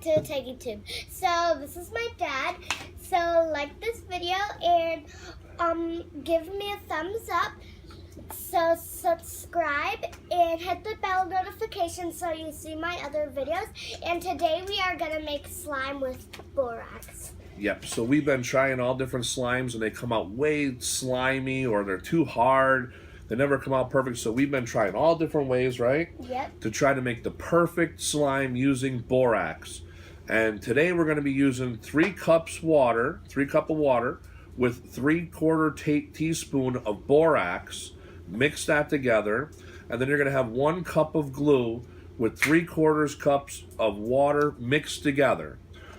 to Taggy Tube. So this is my dad. So like this video and give me a thumbs up. So subscribe and hit the bell notification so you see my other videos. And today we are gonna make slime with borax. Yep, so we've been trying all different slimes and they come out way slimy or they're too hard. They never come out perfect, so we've been trying all different ways, right? Yep. To try to make the perfect slime using borax. And today we're going to be using 3 cups water, 3 cup of water with 3/4 teaspoon of borax. Mix that together, and then you're going to have 1 cup of glue with 3/4 cups of water mixed together.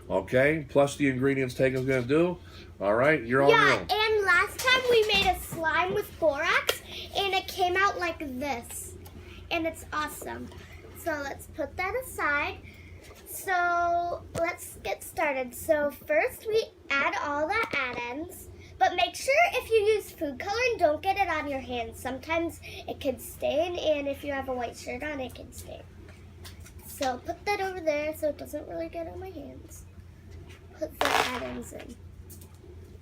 Okay, plus the ingredients Tegan's going to do. All right, you're on your own. And last time we made a slime with borax, and it came out like this. And it's awesome. So let's put that aside. So let's get started. So first we add all the add-ins. But make sure if you use food coloring, don't get it on your hands. Sometimes it can stain, and if you have a white shirt on, it can stain. So put that over there so it doesn't really get on my hands. Put the add-ins in.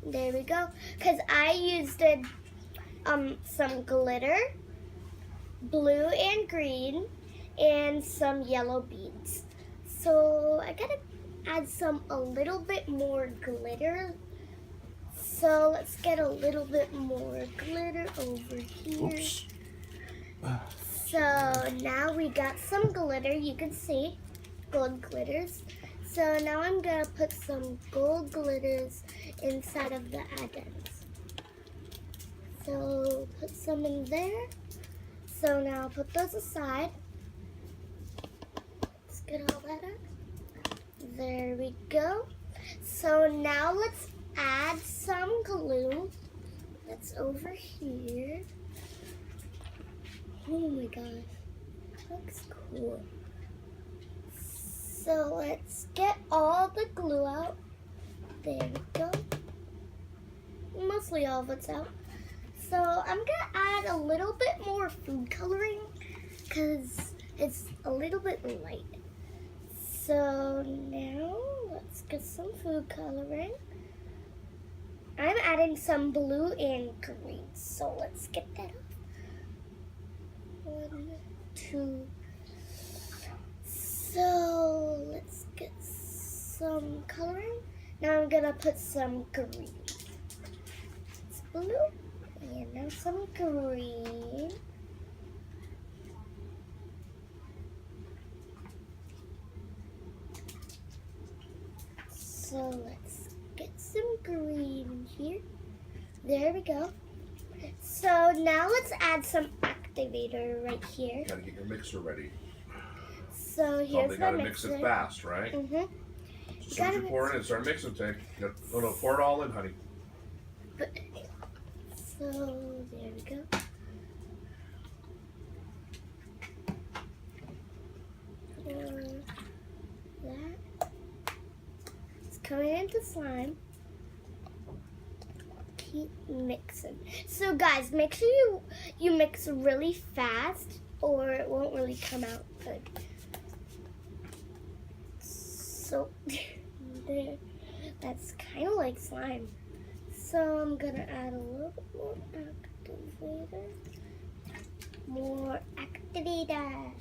There we go. Because I used some glitter, blue and green, and some yellow beads. So I gotta add a little bit more glitter. So let's get a little bit more glitter over here. Oops. So now we got some glitter, you can see, gold glitters. So now I'm gonna put some gold glitters inside of the add-ins. So put some in there. So now I'll put those aside. Let's get all that up. There we go. So now let's add some glue. That's over here. Oh my gosh, looks cool. So let's get all the glue out. There we go. Mostly all of it's out. So I'm gonna add a little bit more food coloring because it's a little bit light. So now let's get some food coloring. I'm adding some blue and green, so let's get that up. 1, 2. So let's get some coloring. Now I'm gonna put some green. It's blue, and now some green. So let's get some green here. There we go. So now let's add some activator right here. You gotta get your mixer ready. So here's They my gotta mixer. mix it fast, right? Mm-hmm. As soon as you pour it in, start mixing, Tag. No, pour it all in, honey. So there we go. That. It's coming into slime. Keep mixing. So guys, make sure you mix really fast or it won't really come out good. So there, that's kind of like slime. So I'm gonna add a little bit more activator. More activator.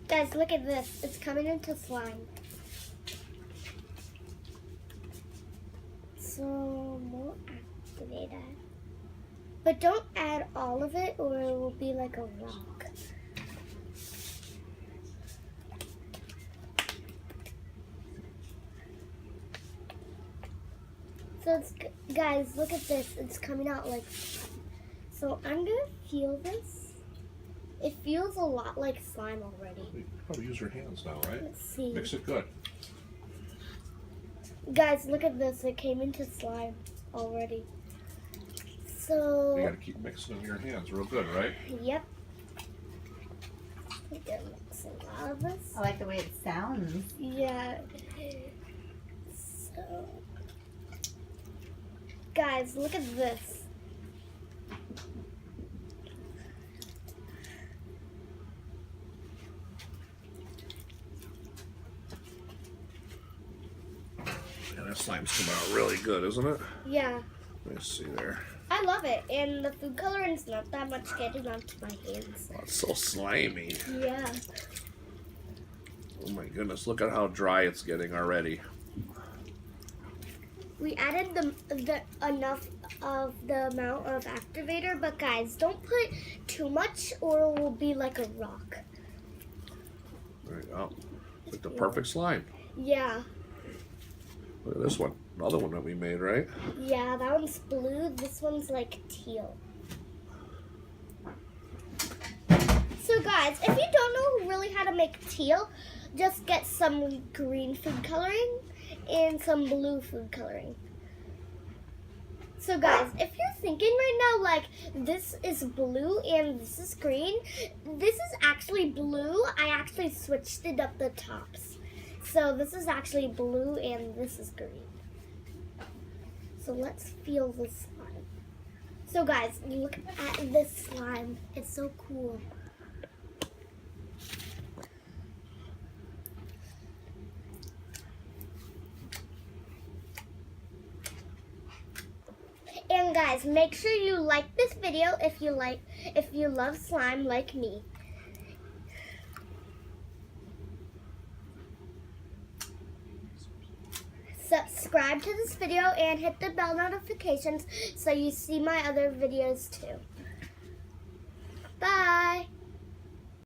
Guys, look at this. It's coming into slime. So more activator. But don't add all of it or it will be like a rock. So it's, guys, look at this. It's coming out like, so I'm gonna feel this. It feels a lot like slime already. You probably use your hands now, right? Let's see. Mix it good. Guys, look at this. It came into slime already. So You gotta keep mixing in your hands real good, right? Yep. We gotta mix a lot of this. I like the way it sounds. Yeah. So, guys, look at this. slime's coming out really good, isn't it? Yeah. Let me see there. I love it, and the food coloring's not that much getting onto my hands. Oh, it's so slimy. Yeah. Oh my goodness, look at how dry it's getting already. We added the enough of the amount of activator, but guys, don't put too much or it will be like a rock. There you go. It's like the perfect slime. Yeah. Look at this one. Another one that we made, right? Yeah, that one's blue. This one's like teal. So guys, if you don't know really how to make teal, just get some green food coloring and some blue food coloring. So guys, if you're thinking right now like this is blue and this is green, this is actually blue. I actually switched it up the tops. So this is actually blue and this is green. So let's feel this slime. So guys, look at this slime. It's so cool. And guys, make sure you like this video if you love slime like me. Subscribe to this video and hit the bell notifications so you see my other videos too. Bye!